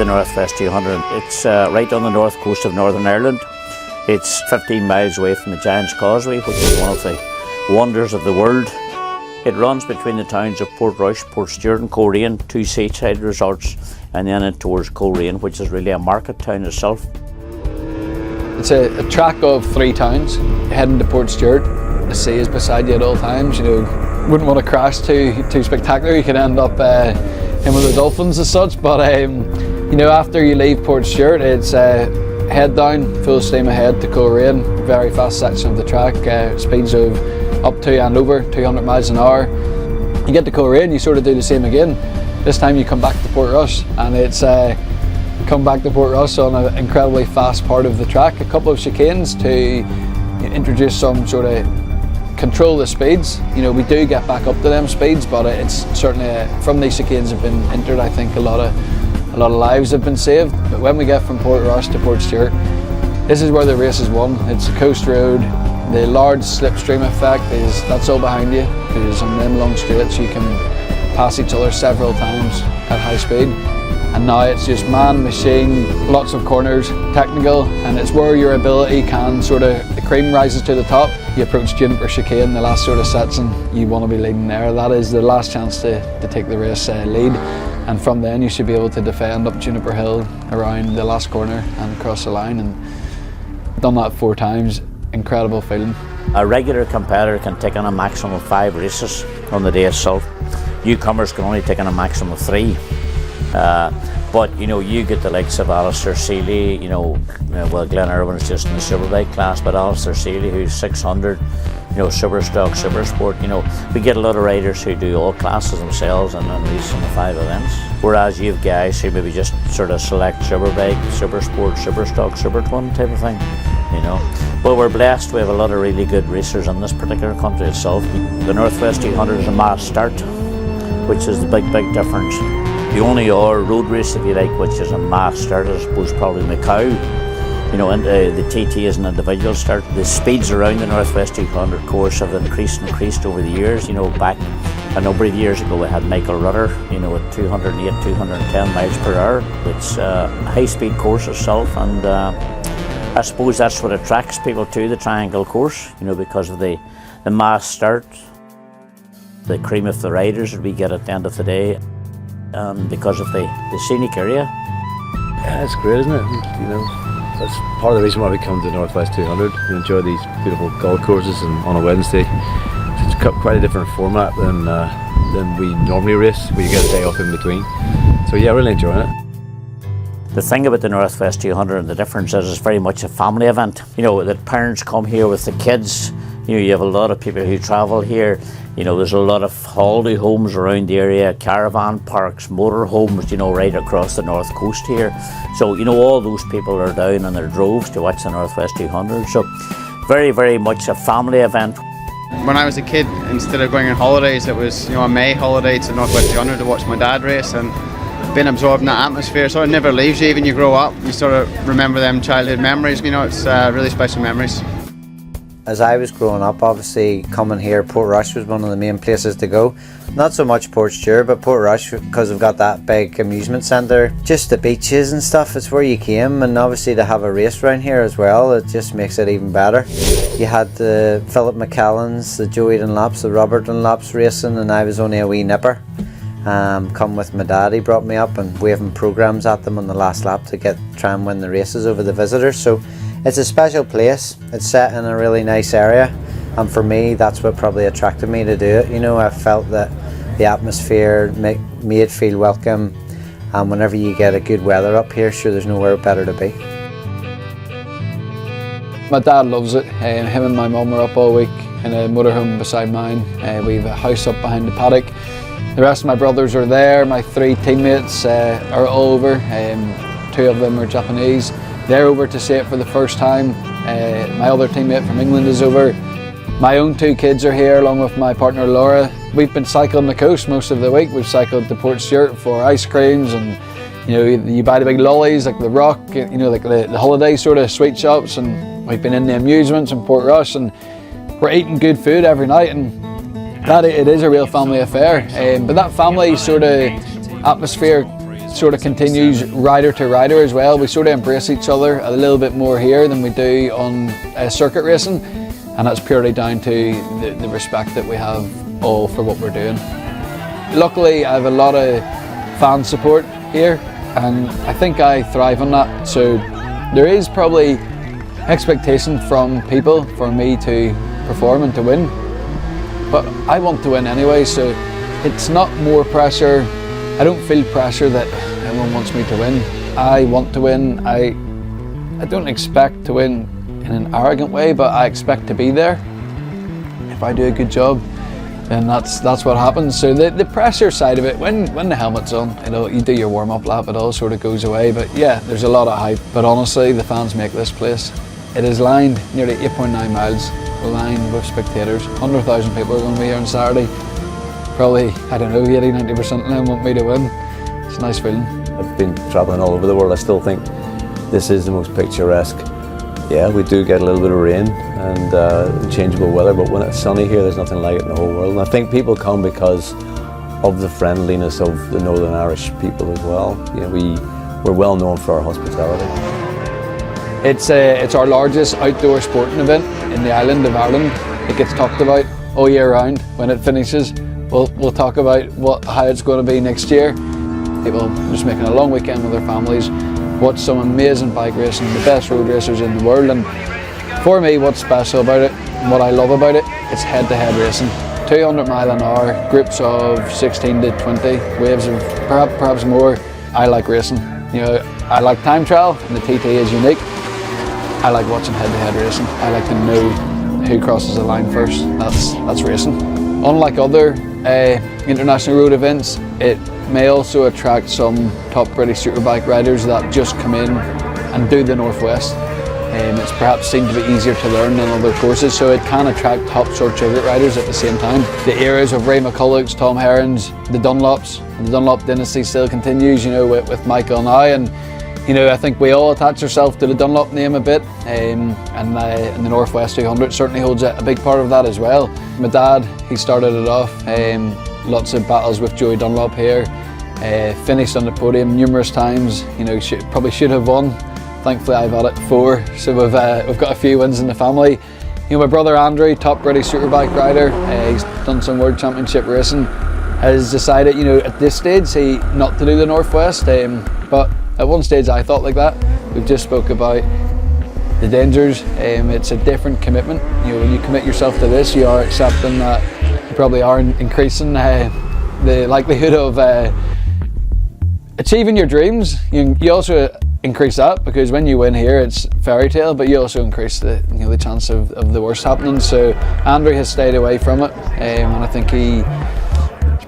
the Northwest 200. It's right on the north coast of Northern Ireland. It's 15 miles away from the Giant's Causeway, which is one of the wonders of the world. It runs between the towns of Portrush, Portstewart and Coleraine, two seaside resorts, and then in towards Coleraine, which is really a market town itself. It's a track of 3 towns heading to Portstewart. The sea is beside you at all times. You know, wouldn't want to crash too spectacular. You could end up in with the dolphins as such. But you know, after you leave Portstewart, it's head down, full steam ahead to Coleraine. Very fast section of the track, speeds of up to and over 200 miles an hour. You get to Coleraine, you sort of do the same again. This time you come back to Portrush, and it's come back to Portrush on an incredibly fast part of the track. A couple of chicanes to introduce some sort of control the speeds. You know, we do get back up to them speeds, but it's certainly from these chicanes have been entered. I think a lot of lives have been saved. But when we get from Portrush to Portstewart, this is where the race is won. It's a coast road. The large slipstream effect that's all behind you, because on them long straights you can pass each other several times at high speed. And now it's just man, machine, lots of corners, technical, and it's where your ability can sort of, the cream rises to the top. You approach Juniper chicane, the last sort of section, you want to be leading there. That is the last chance to take the race lead. And from then you should be able to defend up Juniper Hill around the last corner and across the line. And done that 4 times, incredible feeling. A regular competitor can take on a maximum of 5 races on the day itself. Newcomers can only take on a maximum of 3. But you know, you get the likes of Alistair Seeley, you know, well, Glenn Irwin's just in the superbike class, but Alistair Seeley, who's 600, you know, Superstock, Supersport, you know, we get a lot of riders who do all classes themselves and then race in the 5 events. Whereas you have guys who maybe just sort of select Superbike, Supersport, Superstock, Super Twin type of thing, you know. But we're blessed, we have a lot of really good racers in this particular country itself. The Northwest 200 is a mass start, which is the big difference. The only other road race, if you like, which is a mass start, I suppose probably Macau. You know, and the TT is an individual start. The speeds around the Northwest 200 course have increased over the years. You know, back a number of years ago we had Michael Rudder, you know, at 208, 210 miles per hour. It's a high-speed course itself, and I suppose that's what attracts people to the Triangle course, you know, because of the mass start, the cream of the riders that we get at the end of the day, and because of the scenic area. Yeah, it's great, isn't it? You know, that's part of the reason why we come to Northwest 200. We enjoy these beautiful golf courses, and on a Wednesday, it's quite a different format than we normally race, where you get a day off in between. So yeah, really enjoying it. The thing about the Northwest 200 and the difference is it's very much a family event. You know, the parents come here with the kids. You know, you have a lot of people who travel here. You know, there's a lot of holiday homes around the area, caravan parks, motor homes, you know, right across the north coast here. So, you know, all those people are down on their droves to watch the Northwest 200. So, very much a family event. When I was a kid, instead of going on holidays, it was, you know, a May holiday to Northwest 200 to watch my dad race, and been absorbed in that atmosphere, so it never leaves you. Even you grow up, you sort of remember them childhood memories. You know, it's really special memories. As I was growing up, obviously coming here, Portrush was one of the main places to go. Not so much Portstewart, but Portrush, because we've got that big amusement centre. Just the beaches and stuff, it's where you came, and obviously to have a race around here as well, it just makes it even better. You had the Philip McCallans, the Joey Dunlops, the Robert Dunlops racing, and I was only a wee nipper. Come with my dad, he brought me up, and waving programmes at them on the last lap to try and win the races over the visitors. So it's a special place. It's set in a really nice area, and for me that's what probably attracted me to do it. You know, I felt that the atmosphere made it feel welcome, and whenever you get a good weather up here, sure, there's nowhere better to be. My dad loves it. Him and my mum were up all week in a motorhome beside mine. We have a house up behind the paddock. The rest of my brothers are there. My 3 teammates are all over. 2 of them are Japanese. They're over to see it for the first time. My other teammate from England is over. My own 2 kids are here along with my partner Laura. We've been cycling the coast most of the week. We've cycled to Portstewart for ice creams, and you know, you buy the big lollies like the Rock, you know, like the holiday sort of sweet shops, and we've been in the amusements in Portrush, and we're eating good food every night, and that it is a real family affair. But that family sort of atmosphere sort of continues rider to rider as well. We sort of embrace each other a little bit more here than we do on circuit racing, and that's purely down to the respect that we have all for what we're doing. Luckily, I have a lot of fan support here, and I think I thrive on that. So there is probably expectation from people for me to perform and to win, but I want to win anyway, so it's not more pressure. I don't feel pressure that everyone wants me to win. I want to win. I don't expect to win in an arrogant way, but I expect to be there. If I do a good job, then that's what happens. So the pressure side of it, when the helmet's on, you know, you do your warm-up lap, it all sort of goes away. But yeah, there's a lot of hype. But honestly, the fans make this place. It is lined nearly 8.9 miles, lined with spectators. 100,000 people are going to be here on Saturday. Probably, I don't know, 80-90% of them want me to win. It's a nice feeling. I've been travelling all over the world. I still think this is the most picturesque. Yeah, we do get a little bit of rain and changeable weather, but when it's sunny here, there's nothing like it in the whole world. And I think people come because of the friendliness of the Northern Irish people as well. You know, we're well known for our hospitality. It's our largest outdoor sporting event in the island of Ireland. It gets talked about all year round. When it finishes, we'll talk about how it's going to be next year. People just making a long weekend with their families, watch some amazing bike racing, the best road racers in the world. And for me, what's special about it, and what I love about it, it's head-to-head racing. 200 mile an hour, groups of 16 to 20, waves of perhaps more. I like racing. You know, I like time trial, and the TT is unique. I like watching head-to-head racing. I like to know who crosses the line first. That's racing. Unlike other international road events, it may also attract some top British superbike riders that just come in and do the Northwest. It's perhaps seen to be easier to learn than other courses, so it can attract top short circuit riders at the same time. The eras of Ray McCulloughs, Tom Herrons, the Dunlops, the Dunlop dynasty still continues, you know, with Michael now, and you know, I think we all attach ourselves to the Dunlop name a bit, and the Northwest 200 certainly holds a big part of that as well. My dad, he started it off, lots of battles with Joey Dunlop here, finished on the podium numerous times, you know, probably should have won. Thankfully I've had it 4, so we've got a few wins in the family. You know, my brother Andrew, top British superbike rider, he's done some World Championship racing, has decided, you know, at this stage not to do the Northwest, but at one stage I thought like that. We've just spoke about the dangers. It's a different commitment. You know, when you commit yourself to this, you are accepting that you probably are increasing the likelihood of achieving your dreams. You also increase that, because when you win here, it's fairy tale, but you also increase the chance of the worst happening. So Andrew has stayed away from it, and I think he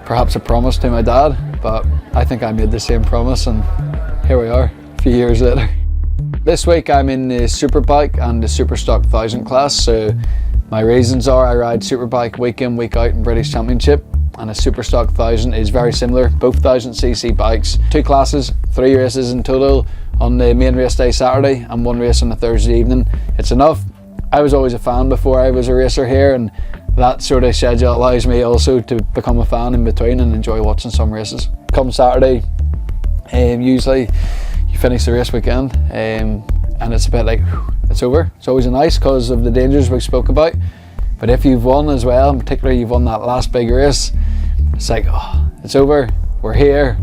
perhaps a promise to my dad, but I think I made the same promise, and here we are, a few years later. This week I'm in the Superbike and the Superstock 1000 class, so my reasons are I ride Superbike week in, week out in British Championship, and a Superstock 1000 is very similar, both 1000cc bikes. 2 classes, 3 races in total on the main race day Saturday and 1 race on a Thursday evening. It's enough. I was always a fan before I was a racer here, and that sort of schedule allows me also to become a fan in between and enjoy watching some races. Come Saturday, usually you finish the race weekend and it's a bit like, it's over. It's always nice because of the dangers we spoke about, but if you've won as well, in particular you've won that last big race, it's like, oh, it's over, we're here,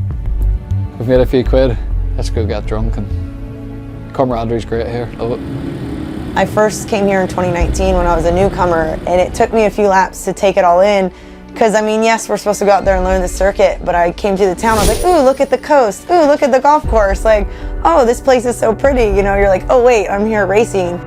we've made a few quid, let's go get drunk. And camaraderie's great here, love it. I first came here in 2019 when I was a newcomer, and it took me a few laps to take it all in. Because, I mean, yes, we're supposed to go out there and learn the circuit, but I came to the town, I was like, ooh, look at the coast, ooh, look at the golf course, like, oh, this place is so pretty, you know, you're like, oh wait, I'm here racing.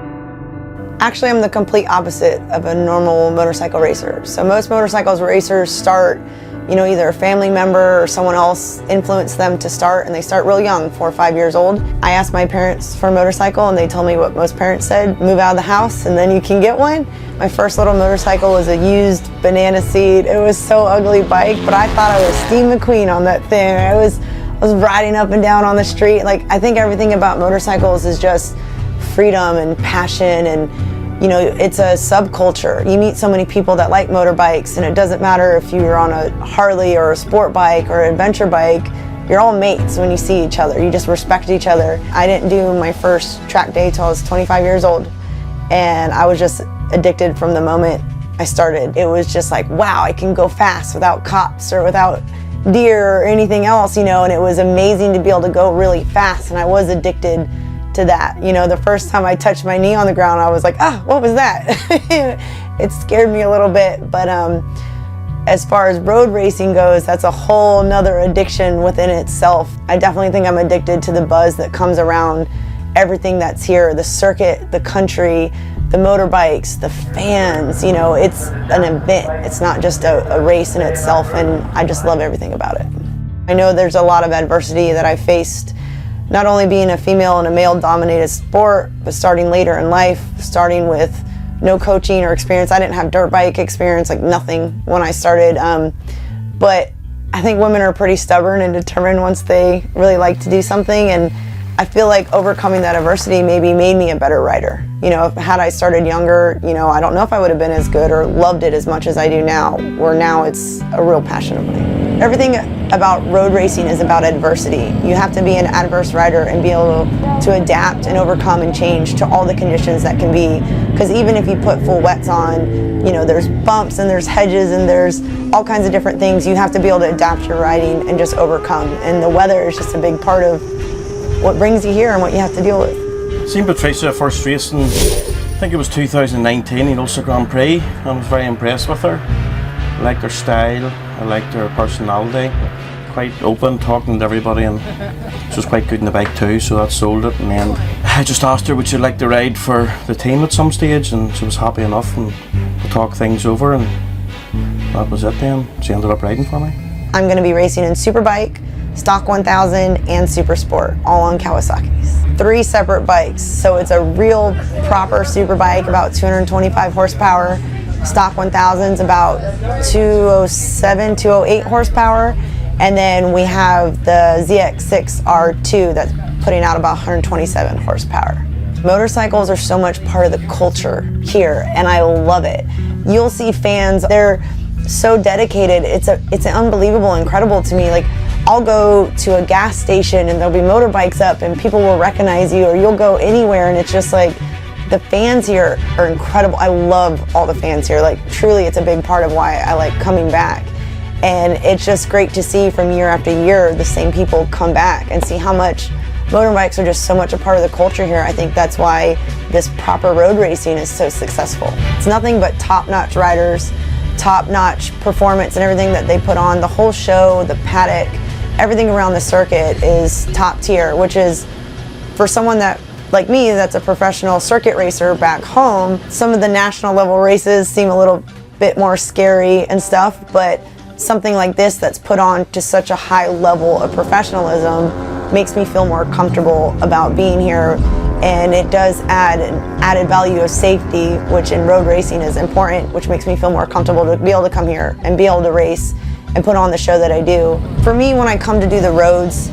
Actually, I'm the complete opposite of a normal motorcycle racer. So most motorcycle racers start, you know, either a family member or someone else influenced them to start, and they start real young, 4 or 5 years old. I asked my parents for a motorcycle, and they told me what most parents said, move out of the house and then you can get one. My first little motorcycle was a used banana seat. It was so ugly bike, but I thought I was Steve McQueen on that thing. I was riding up and down on the street. Like, I think everything about motorcycles is just freedom and passion, and you know, it's a subculture. You meet so many people that like motorbikes, and it doesn't matter if you're on a Harley or a sport bike or an adventure bike. you're all mates when you see each other. You just respect each other. I didn't do my first track day till I was 25 years old, and I was just addicted from the moment I started. It was just like, wow, I can go fast without cops or without deer or anything else, and it was amazing to be able to go really fast, and I was addicted to that. The first time I touched my knee on the ground, I was like, what was that? It scared me a little bit, but as far as road racing goes, that's a whole nother addiction within itself. I definitely think I'm addicted to the buzz that comes around everything that's here, the circuit, the country, the motorbikes, the fans. It's an event. It's not just a race in itself, and I just love everything about it. I know there's a lot of adversity that I faced, not only being a female in a male-dominated sport, but starting later in life, starting with no coaching or experience. I didn't have dirt bike experience, like nothing when I started. But I think women are pretty stubborn and determined once they really like to do something, and I feel like overcoming that adversity maybe made me a better rider. Had I started younger, I don't know if I would have been as good or loved it as much as I do now, where now it's a real passion of mine. Everything about road racing is about adversity. You have to be an adverse rider and be able to adapt and overcome and change to all the conditions that can be. Because even if you put full wets on, there's bumps and there's hedges and there's all kinds of different things. You have to be able to adapt your riding and just overcome. And the weather is just a big part of what brings you here and what you have to deal with. Seen Patricia first racing, I think it was 2019 in Ulster Grand Prix. I was very impressed with her. I liked her style, I liked her personality. Quite open, talking to everybody, and she was quite good in the bike too, so that sold it. And then I just asked her would she like to ride for the team at some stage, and she was happy enough, and we talked things over, and that was it then. She ended up riding for me. I'm going to be racing in Superbike, Stock 1000, and Super Sport, all on Kawasaki's. 3 separate bikes, so it's a real proper Superbike, about 225 horsepower. Stock 1000's about 207, 208 horsepower. And then we have the ZX6 R2 that's putting out about 127 horsepower. Motorcycles are so much part of the culture here, and I love it. You'll see fans, they're so dedicated. It's unbelievable, incredible to me. Like, I'll go to a gas station and there'll be motorbikes up and people will recognize you, or you'll go anywhere and it's just like, the fans here are incredible. I love all the fans here. Like, truly, it's a big part of why I like coming back. And it's just great to see from year after year the same people come back and see how much motorbikes are just so much a part of the culture here. I think that's why this proper road racing is so successful. It's nothing but top-notch riders, top-notch performance and everything that they put on. The whole show, the paddock, everything around the circuit is top tier, which is, for someone that like me, that's a professional circuit racer back home, some of the national level races seem a little bit more scary and stuff, but something like this that's put on to such a high level of professionalism makes me feel more comfortable about being here. And it does add an added value of safety, which in road racing is important, which makes me feel more comfortable to be able to come here and be able to race and put on the show that I do. For me, when I come to do the roads,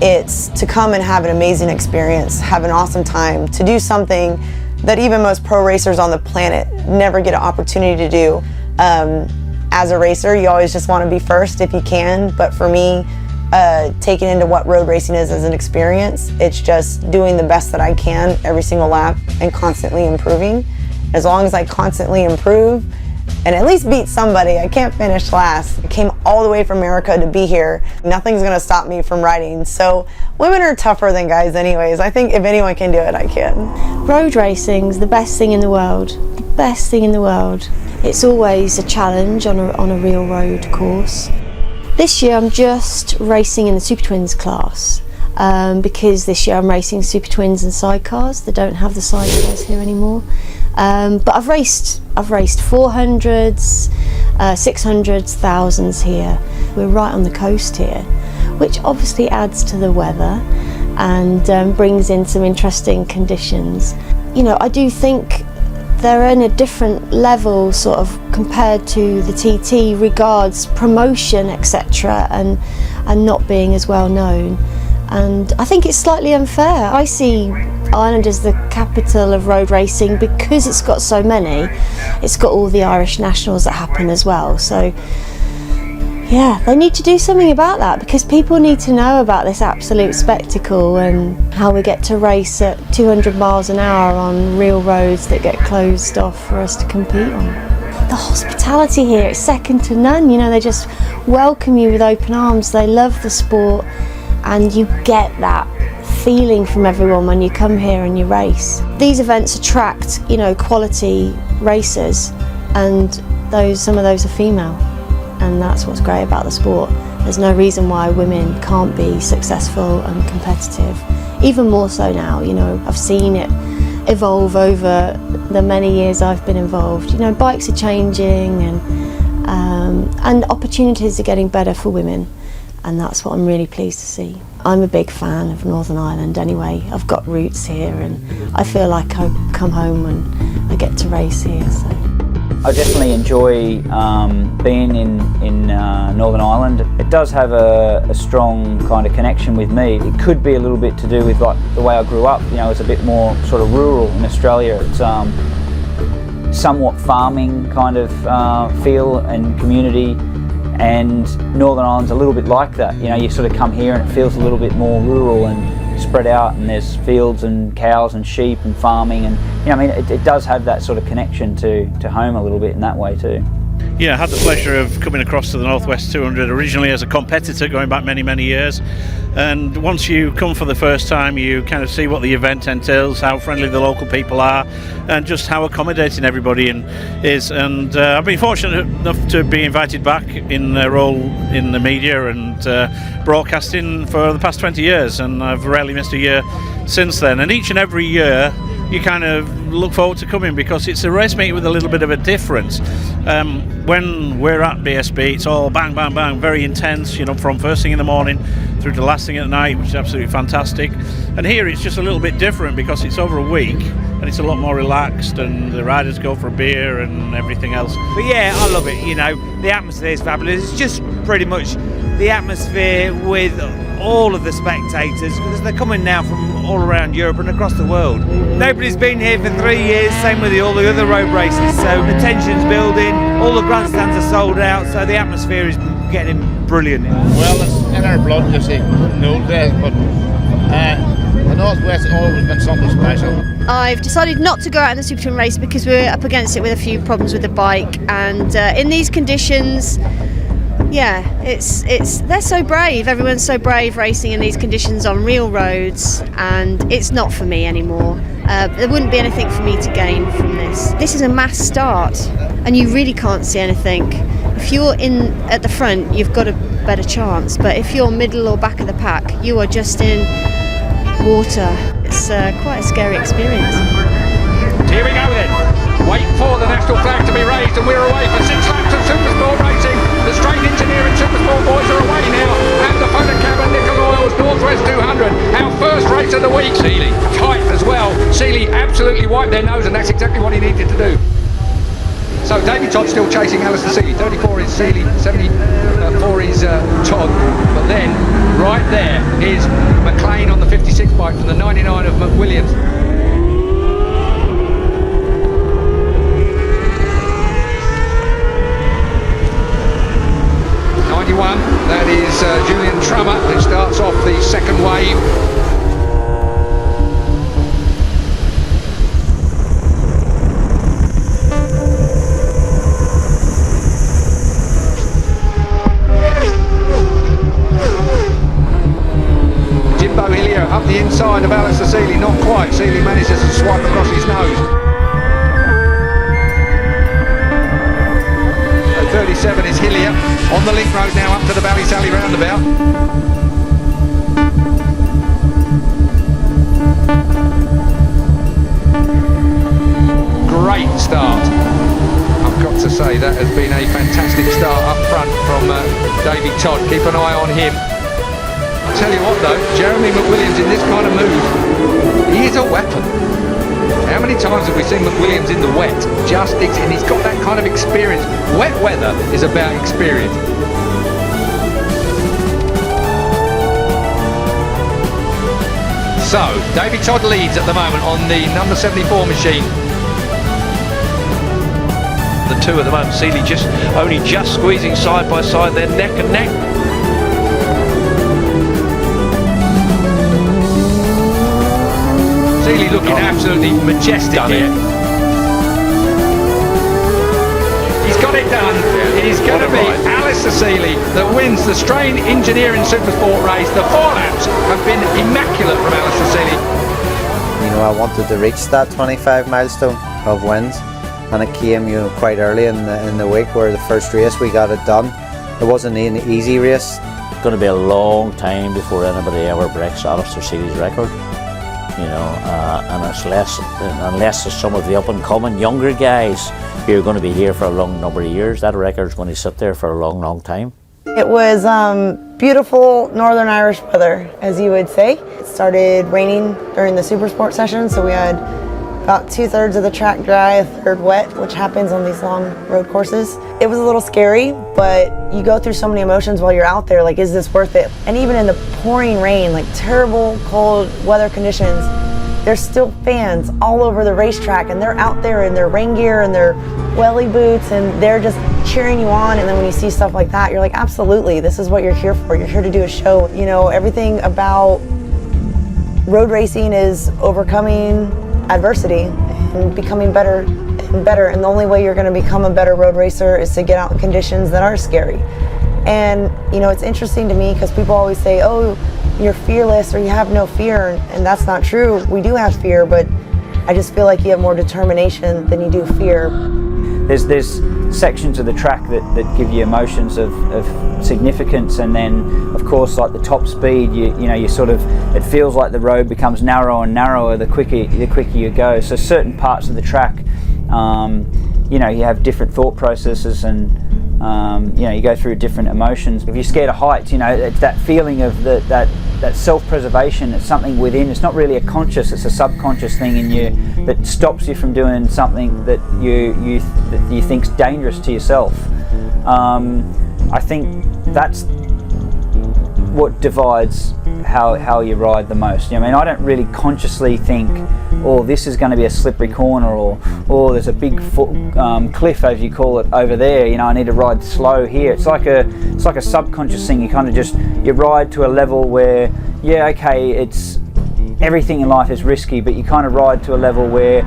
it's to come and have an amazing experience, have an awesome time, to do something that even most pro racers on the planet never get an opportunity to do. As a racer, you always just want to be first if you can, but for me, taking into what road racing is as an experience, it's just doing the best that I can every single lap and constantly improving. As long as I constantly improve and at least beat somebody, I can't finish last. I came all the way from America to be here. Nothing's gonna stop me from riding. So women are tougher than guys anyways. I think if anyone can do it, I can. Road racing's the best thing in the world. The best thing in the world. It's always a challenge on a real road course. This year I'm just racing in the Super Twins class because this year I'm racing Super Twins and sidecars. They don't have the sidecars here anymore. But I've raced 400s, 600s, 1000s here. We're right on the coast here, which obviously adds to the weather and brings in some interesting conditions. You know, I do think they're in a different level sort of compared to the TT regards promotion, etc., and not being as well known. And I think it's slightly unfair. I see Ireland as the capital of road racing because it's got so many. It's got all the Irish nationals that happen as well. So, Yeah, they need to do something about that, because people need to know about this absolute spectacle and how we get to race at 200 miles an hour on real roads that get closed off for us to compete on. The hospitality here is second to none. You know, they just welcome you with open arms. They love the sport, and you get that feeling from everyone when you come here and you race. These events attract, you know, quality racers, and some of those are female. And that's what's great about the sport. There's no reason why women can't be successful and competitive. Even more so now, you know, I've seen it evolve over the many years I've been involved. You know, bikes are changing, and opportunities are getting better for women, and that's what I'm really pleased to see. I'm a big fan of Northern Ireland anyway. I've got roots here, and I feel like I come home when I get to race here. So. I definitely enjoy being in Northern Ireland. It does have a strong kind of connection with me. It could be a little bit to do with like the way I grew up. You know, it's a bit more sort of rural in Australia. It's somewhat farming kind of feel and community, and Northern Ireland's a little bit like that. You know, you sort of come here and it feels a little bit more rural and spread out, and there's fields and cows and sheep and farming, and you know, I mean, it does have that sort of connection to home a little bit in that way too. Yeah, I had the pleasure of coming across to the Northwest 200 originally as a competitor going back many years, and once you come for the first time you kind of see what the event entails, how friendly the local people are, and just how accommodating everybody is. And I've been fortunate enough to be invited back in a role in the media and broadcasting for the past 20 years, and I've rarely missed a year since then. And each and every year you kind of look forward to coming, because it's a race meet with a little bit of a difference. When we're at BSB, it's all bang, bang, bang, very intense, you know, from first thing in the morning through to last thing at night, which is absolutely fantastic. And here it's just a little bit different, because it's over a week and it's a lot more relaxed, and the riders go for a beer and everything else. But yeah, I love it, you know, the atmosphere is fabulous. It's just pretty much the atmosphere with all of the spectators, because they're coming now from all around Europe and across the world. Nobody's been here for 3 years, same with all the other road races, so the tension's building, all the grandstands are sold out, so the atmosphere is getting brilliant. Well, it's in our blood, you see, in the old days, but the Northwest has always been something special. I've decided not to go out in the Super Twin race because we're up against it with a few problems with the bike, and in these conditions, yeah, they're so brave. Everyone's so brave racing in these conditions on real roads, and it's not for me anymore. There wouldn't be anything for me to gain from this. This is a mass start, and you really can't see anything. If you're in at the front, you've got a better chance, but if you're middle or back of the pack, you are just in water. It's quite a scary experience. Here we go then. Wait for the national flag to be raised, and we're away for 6 laps of Supersport racing. The straight engineer and Supersport boys are away now, and the photocab and Nickel Oil's Northwest 200. Our first race of the week. Seeley tight as well. Seeley absolutely wiped their nose, and that's exactly what he needed to do. So David Todd still chasing Alistair Seeley. 34 is Seeley, 74 is Todd. But then, right there is McLean on the 56 bike from the 99 of McWilliams. 91, that is Julian Trummer, who starts off the second wave. Jimbo Hillier up the inside of Alistair Seeley, not quite. Seeley manages to swipe across his nose. 37 is Hillier on the link road now up to the Ballysally roundabout. Great start. I've got to say that has been a fantastic start up front from Davey Todd. Keep an eye on him. I'll tell you what though, Jeremy McWilliams in this kind of move, he is a weapon. How many times have we seen McWilliams in the wet? And he's got that kind of experience. Wet weather is about experience. So, Davey Todd leads at the moment on the number 74 machine. the two at the moment. Seeley only just squeezing side by side, they're neck and neck. Seeley looking absolutely majestic here. He's got it done. It is going to be Alistair Seeley that wins the Strain Engineering Supersport race. The 4 laps have been immaculate from Alistair Seeley. You know, I wanted to reach that 25 milestone of wins, and it came, you know, quite early in the week, where the first race we got it done. It wasn't an easy race. It's going to be a long time before anybody ever breaks Alistair Seeley's record. You know, and unless there's some of the up-and-coming younger guys who are going to be here for a long number of years, that record's going to sit there for a long, long time. It was beautiful Northern Irish weather, as you would say. It started raining during the Supersport session, so we had about 2/3 of the track dry, 1/3 wet, which happens on these long road courses. It was a little scary, but you go through so many emotions while you're out there, like, is this worth it? And even in the pouring rain, like terrible cold weather conditions, there's still fans all over the racetrack, and they're out there in their rain gear and their welly boots, and they're just cheering you on. And then when you see stuff like that, you're like, absolutely, this is what you're here for. You're here to do a show. You know, everything about road racing is overcoming adversity and becoming better and better. And the only way you're going to become a better road racer is to get out in conditions that are scary. And, you know, it's interesting to me because people always say, oh, you're fearless or you have no fear, and that's not true. We do have fear, but I just feel like you have more determination than you do fear. There's sections of the track that give you emotions of significance, and then of course, like the top speed, you sort of, it feels like the road becomes narrower and narrower the quicker you go. So certain parts of the track, you have different thought processes, and you go through different emotions. If you're scared of heights, it's that feeling of that self-preservation. It's something within. It's not really a conscious. It's a subconscious thing in you that stops you from doing something that you think's dangerous to yourself. I think that's what divides how you ride the most. I don't really consciously think, oh, this is going to be a slippery corner, or oh, there's a big cliff, as you call it, over there. I need to ride slow here. It's like a subconscious thing. You kind of you ride to a level where, yeah, okay, it's everything in life is risky, but you kind of ride to a level where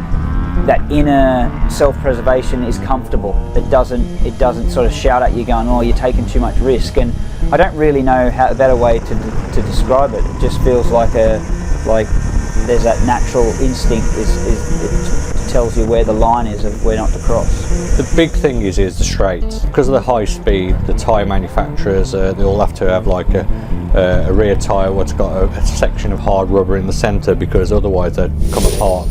that inner self-preservation is comfortable. It doesn't sort of shout at you going, oh, you're taking too much risk. And I don't really know a better way to describe it. It just feels like there's that natural instinct it tells you where the line is of where not to cross. The big thing is the straights. Because of the high speed, the tyre manufacturers, they all have to have like a rear tyre what's got a section of hard rubber in the centre, because otherwise they'd come apart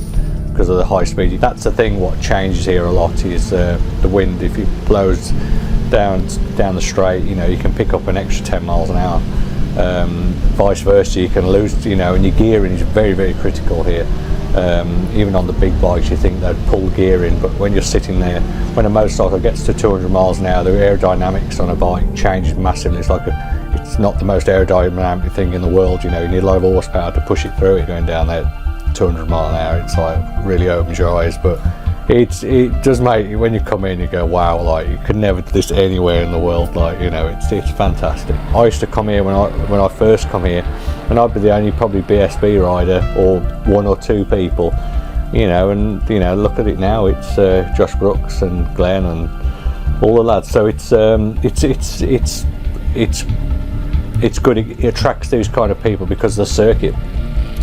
because of the high speed. That's the thing what changes here a lot is the wind. If it blows down the straight, you can pick up an extra 10 miles an hour. Vice versa, you can lose, and your gearing is very, very critical here. Even on the big bikes, you think they'd pull gearing, but when you're sitting there, when a motorcycle gets to 200 miles an hour, the aerodynamics on a bike changes massively. It's not the most aerodynamic thing in the world. You need a lot of horsepower to push it through it going down there 200 mile an hour. It's like really opens your eyes, but it does make you, when you come in, you go, wow, like you could never do this anywhere in the world. Like, it's fantastic. I used to come here when I first come here, and I'd be the only probably BSB rider or one or two people, and look at it now. It's Josh Brooks and Glenn and all the lads. So it's good. It attracts these kind of people because the circuit,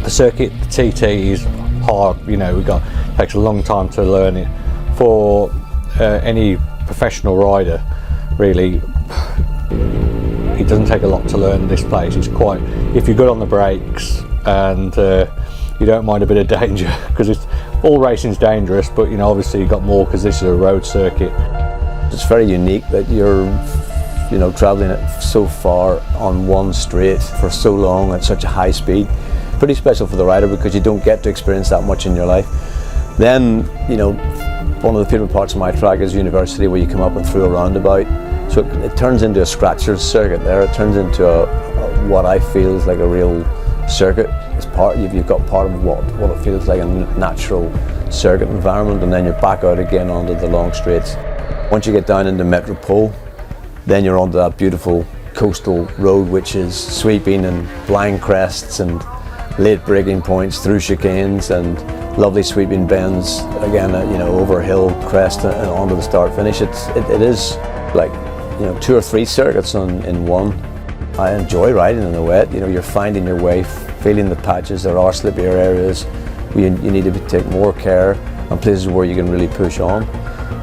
the TT is hard. It takes a long time to learn it. For any professional rider, really, it doesn't take a lot to learn this place. It's quite, if you're good on the brakes and you don't mind a bit of danger, because all racing's dangerous, but obviously you've got more because this is a road circuit. It's very unique that you're travelling it so far on one straight for so long at such a high speed. Pretty special for the rider because you don't get to experience that much in your life. Then, one of the favourite parts of my track is University, where you come up and through a roundabout. So it turns into a scratcher circuit there. It turns into what I feel is like a real circuit. You've got part of what it feels like a natural circuit environment, and then you're back out again onto the long straights. Once you get down into Metropole, then you're onto that beautiful coastal road, which is sweeping and blind crests and late breaking points through chicanes and lovely sweeping bends, again, over a hill crest and onto the start finish. It is like, 2 or 3 circuits in one. I enjoy riding in the wet. You're finding your way, feeling the patches. There are slippier areas. You need to take more care, and places where you can really push on.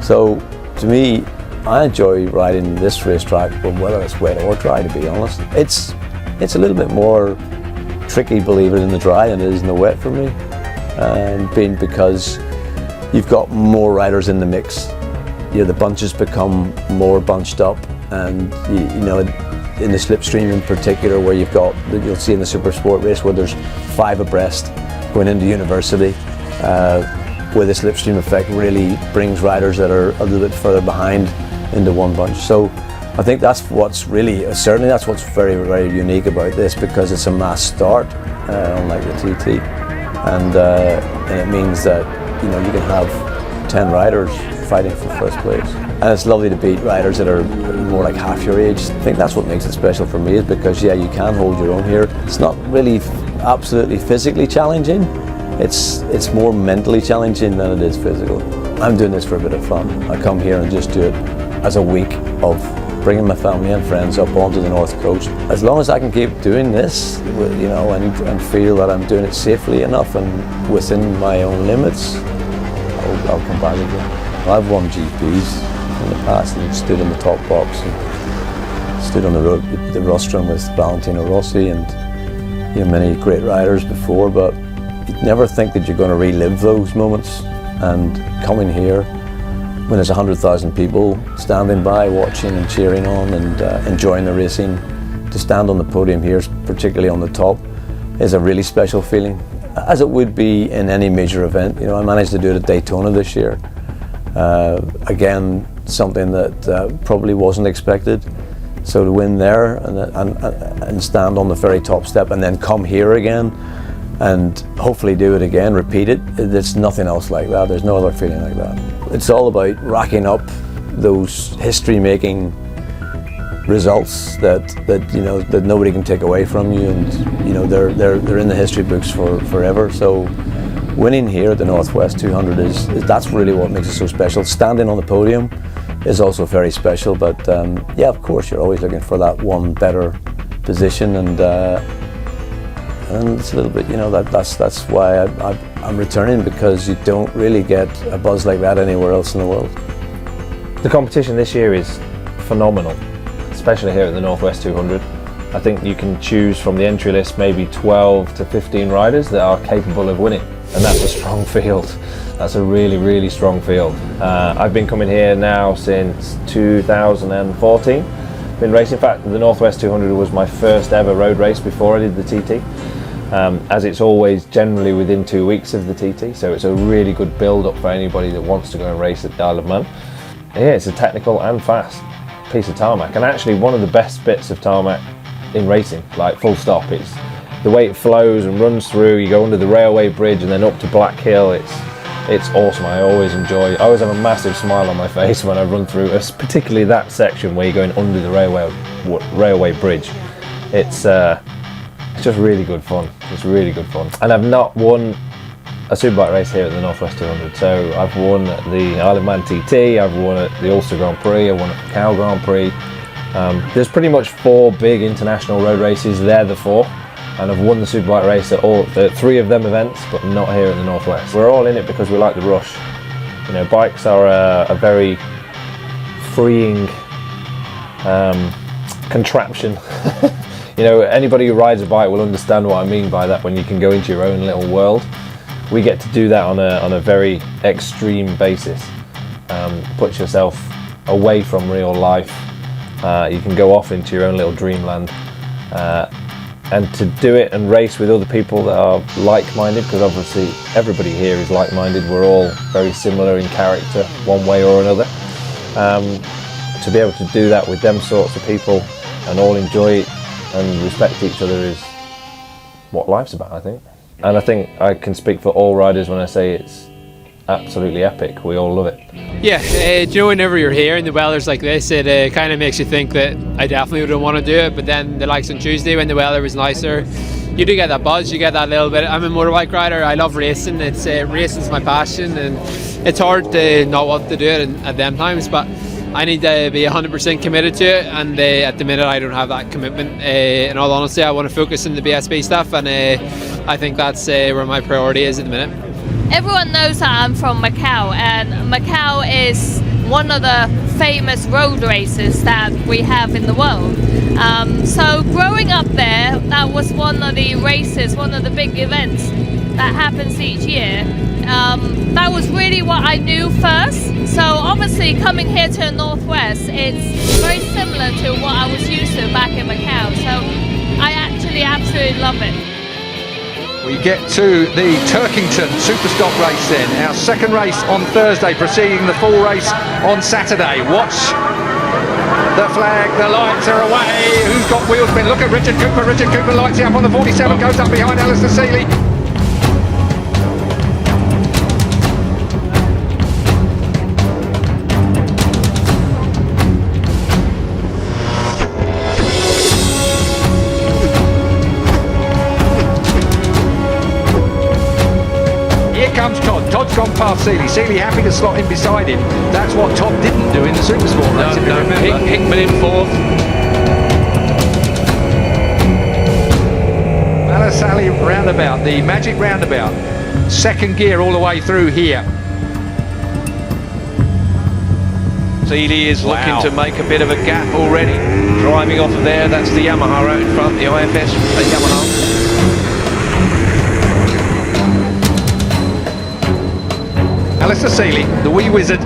So to me, I enjoy riding this racetrack, but whether it's wet or dry, to be honest. It's a little bit more tricky, believe it, in the dry than it is in the wet for me. Because you've got more riders in the mix. The bunches become more bunched up, and in the slipstream in particular, where you'll see in the super sport race where there's 5 abreast going into university, where the slipstream effect really brings riders that are a little bit further behind into one bunch. So I think that's what's really, certainly that's what's very, very unique about this, because it's a mass start, unlike the TT, and it means that you can have 10 riders fighting for first place, and it's lovely to beat riders that are more like half your age. I think that's what makes it special for me, is because you can hold your own here. It's not really absolutely physically challenging. It's more mentally challenging than it is physical. I'm doing this for a bit of fun. I come here and just do it as a week of bringing my family and friends up onto the north coast. As long as I can keep doing this, and feel that I'm doing it safely enough and within my own limits, I'll come back again. I've won GPs in the past and stood in the top box and stood on the rostrum with Valentino Rossi and many great riders before, but you'd never think that you're going to relive those moments. And coming here when there's 100,000 people standing by, watching and cheering on and enjoying the racing, to stand on the podium here, particularly on the top, is a really special feeling, as it would be in any major event. I managed to do it at Daytona this year. Again, something that probably wasn't expected. So to win there and stand on the very top step, and then come here again and hopefully do it again, repeat it, there's nothing else like that. There's no other feeling like that. It's all about racking up those history-making results that nobody can take away from you, and they're in the history books for forever. So winning here at the Northwest 200 that's really what makes it so special. Standing on the podium is also very special, but of course you're always looking for that one better position, and it's a little bit, that's why I'm returning, because you don't really get a buzz like that anywhere else in the world. The competition this year is phenomenal, especially here at the Northwest 200. I think you can choose from the entry list maybe 12 to 15 riders that are capable of winning, and that's a strong field. That's a really, really strong field. I've been coming here now since 2014. Been racing. In fact, the Northwest 200 was my first ever road race before I did the TT. As it's always generally within 2 weeks of the TT, so it's a really good build-up for anybody that wants to go and race at the Isle of Man. Yeah, it's a technical and fast piece of tarmac, and actually one of the best bits of tarmac in racing, like full stop. It's the way it flows and runs through. You go under the railway bridge and then up to Black Hill. It's awesome. I always have a massive smile on my face when I run through, particularly that section where you're going under the railway bridge. It's just really good fun. It's really good fun. And I've not won a superbike race here at the Northwest 200. So I've won at the Isle of Man TT, I've won at the Ulster Grand Prix, I won at the Cal Grand Prix. There's pretty much 4 big international road races. They're the 4. And I've won the superbike race at all 3 of them events, but not here at the Northwest. We're all in it because we like the rush. Bikes are a very freeing contraption. Anybody who rides a bike will understand what I mean by that, when you can go into your own little world. We get to do that on a very extreme basis. Put yourself away from real life. You can go off into your own little dreamland. And to do it and race with other people that are like-minded, because obviously everybody here is like-minded. We're all very similar in character, one way or another. To be able to do that with them sorts of people and all enjoy it and respect each other is what life's about, I think. And I think I can speak for all riders when I say it's absolutely epic. We all love it. Yeah, do you know, whenever you're here and the weather's like this, it kind of makes you think that I definitely wouldn't want to do it. But then the likes on Tuesday when the weather was nicer, you do get that buzz, you get that little bit. I'm a motorbike rider, I love racing, racing's my passion, and it's hard to not want to do it at them times, but I need to be 100% committed to it, and at the minute I don't have that commitment. In all honesty, I want to focus on the BSB stuff, and I think that's where my priority is at the minute. Everyone knows that I'm from Macau, and Macau is one of the famous road races that we have in the world. So growing up there, that was one of the races, one of the big events that happens each year. That was really what I knew first. So obviously coming here to the Northwest, it's very similar to what I was used to back in Macau. So I actually absolutely love it. We get to the Turkington Superstock race then, our second race on Thursday, preceding the full race on Saturday. Watch the flag, the lights are away. Who's got wheel spin? Look at Richard Cooper. Richard Cooper lights it up on the 47, goes up behind Alistair Seeley. Todd's gone past Seeley. Seeley happy to slot in beside him. That's what Todd didn't do in the Supersport race, if you remember. Hickman in fourth. Balasali roundabout, the magic roundabout. Second gear all the way through here. Seeley is looking to make a bit of a gap already. Driving off of there, that's the Yamaha out in front, the IFS Yamaha. Alistair Seeley, the wee wizard,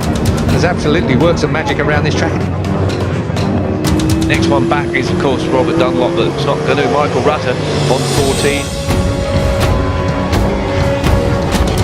has absolutely worked some magic around this track. Next one back is, of course, Robert Dunlop, but it's not going to. Michael Rutter on 14.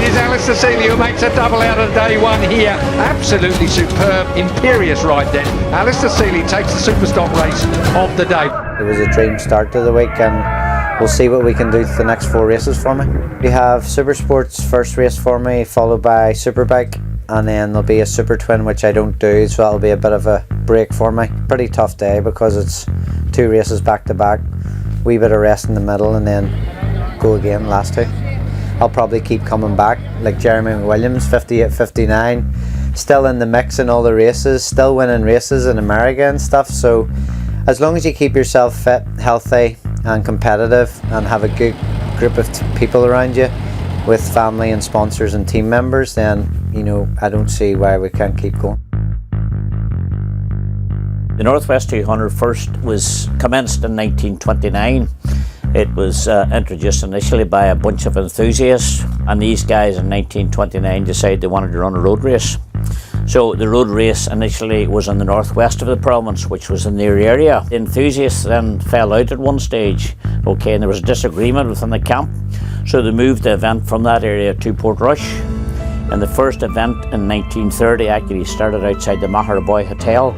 Here's Alistair Seeley, who makes a double out of day one here. Absolutely superb, imperious ride then. Alistair Seeley takes the Superstock race of the day. It was a dream start to the week, and we'll see what we can do for the next 4 races for me. We have Supersport's first race for me, followed by Superbike, and then there'll be a Super Twin, which I don't do, so that'll be a bit of a break for me. Pretty tough day because it's 2 races back to back, wee bit of rest in the middle, and then go again last 2. I'll probably keep coming back, like Jeremy Williams, 58, 59, still in the mix in all the races, still winning races in America and stuff. So as long as you keep yourself fit, healthy and competitive, and have a good group of people around you with family and sponsors and team members, then, you know, I don't see why we can't keep going. The Northwest 200 first was commenced in 1929. It was introduced initially by a bunch of enthusiasts, and these guys in 1929 decided they wanted to run a road race. So the road race initially was in the northwest of the province, which was in their area. The enthusiasts then fell out at one stage, okay, and there was a disagreement within the camp. So they moved the event from that area to Portrush. And the first event in 1930 actually started outside the Maharaboy Hotel,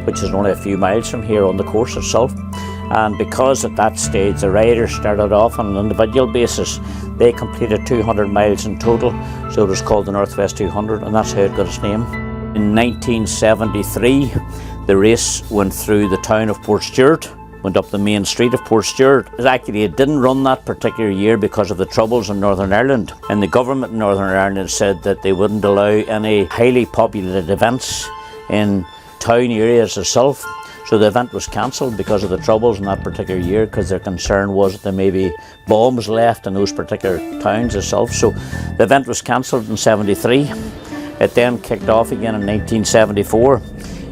which is only a few miles from here on the course itself. And because at that stage the riders started off on an individual basis, they completed 200 miles in total, so it was called the Northwest 200, and that's how it got its name. In 1973, the race went through the town of Portstewart, went up the main street of Portstewart. It didn't run that particular year because of the troubles in Northern Ireland, and the government in Northern Ireland said that they wouldn't allow any highly populated events in town areas itself. So the event was cancelled because of the troubles in that particular year, because their concern was that there may be bombs left in those particular towns itself. So the event was cancelled in 73. It then kicked off again in 1974,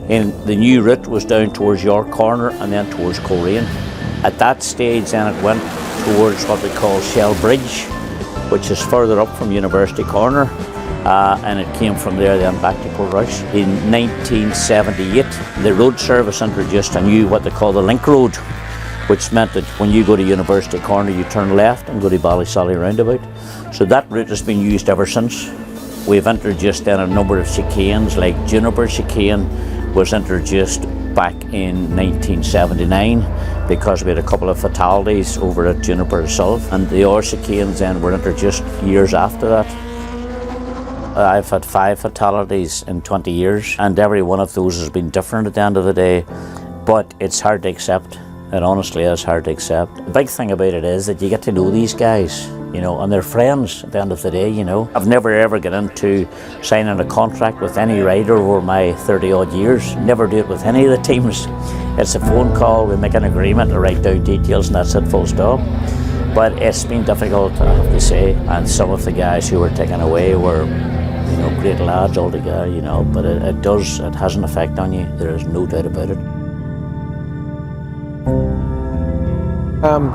and the new route was down towards York Corner and then towards Coleraine. At that stage then it went towards what we call Shell Bridge, which is further up from University Corner, and it came from there then back to Portrush. In 1978, the road service introduced a new what they call the link road, which meant that when you go to University Corner you turn left and go to Ballysally roundabout. So that route has been used ever since. We've introduced then a number of chicanes, like Juniper chicane was introduced back in 1979 because we had a couple of fatalities over at Juniper itself, and the other chicanes then were introduced years after that. I've had 5 fatalities in 20 years, and every one of those has been different at the end of the day, but it's hard to accept. It honestly is hard to accept. The big thing about it is that you get to know these guys, you know, and they're friends at the end of the day, you know. I've never ever got into signing a contract with any rider over my 30 odd years. Never do it with any of the teams. It's a phone call, we make an agreement, I write down details, and that's it, full stop. But it's been difficult, I have to say, and some of the guys who were taken away were, you know, great lads altogether, you know, but it has an effect on you, there is no doubt about it.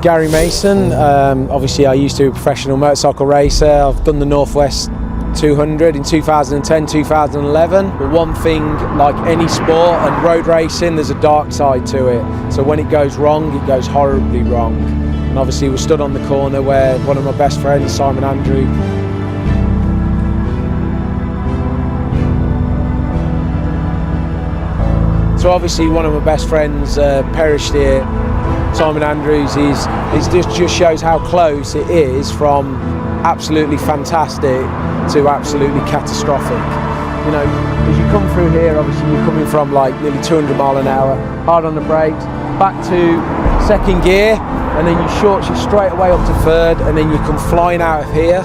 Gary Mason, obviously I used to be a professional motorcycle racer. I've done the Northwest 200 in 2010, 2011. But one thing, like any sport and road racing, there's a dark side to it. So when it goes wrong, it goes horribly wrong. And obviously we stood on the corner where one of my best friends, Simon Andrew, so obviously one of my best friends perished here. Simon Andrews just shows how close it is from absolutely fantastic to absolutely catastrophic. You know, as you come through here, obviously you're coming from like nearly 200 mile an hour, hard on the brakes, back to second gear, and then you short you straight away up to third, and then you come flying out of here.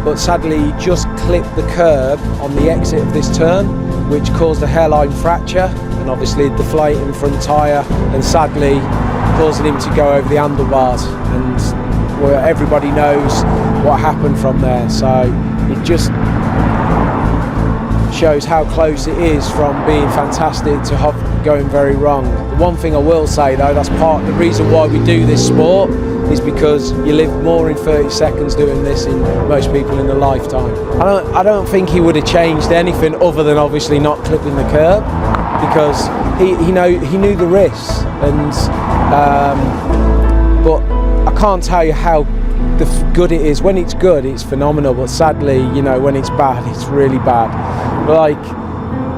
But sadly, you just clipped the curb on the exit of this turn, which caused a hairline fracture, and obviously deflating front tyre, and sadly causing him to go over the handlebars, and well, everybody knows what happened from there. So it just shows how close it is from being fantastic to going very wrong. The one thing I will say though, that's part of the reason why we do this sport, is because you live more in 30 seconds doing this than most people in a lifetime. I don't think he would have changed anything other than obviously not clipping the curb, because he knew the risks, and but I can't tell you how good it is. When it's good, it's phenomenal, but sadly, you know, when it's bad, it's really bad. Like,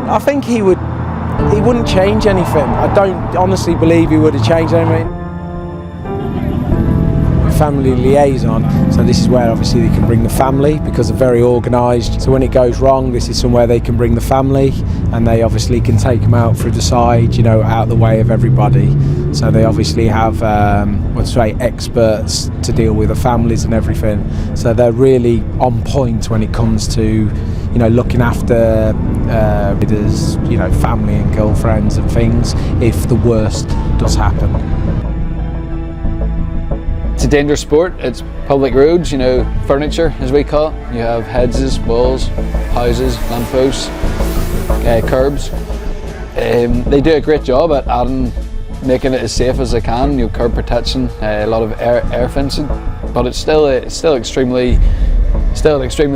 I think he wouldn't change anything. I don't honestly believe he would have changed anything. Family liaison, so this is where obviously they can bring the family, because they're very organised. So when it goes wrong, this is somewhere they can bring the family, and they obviously can take them out through the side, you know, out of the way of everybody. So they obviously have experts to deal with the families and everything. So they're really on point when it comes to, you know, looking after you know, family and girlfriends and things if the worst does happen. It's a dangerous sport. It's public roads, you know, furniture as we call it. You have hedges, walls, houses, lampposts, curbs. They do a great job at making it as safe as they can. You know, curb protection, a lot of air fencing, but it's still an extremely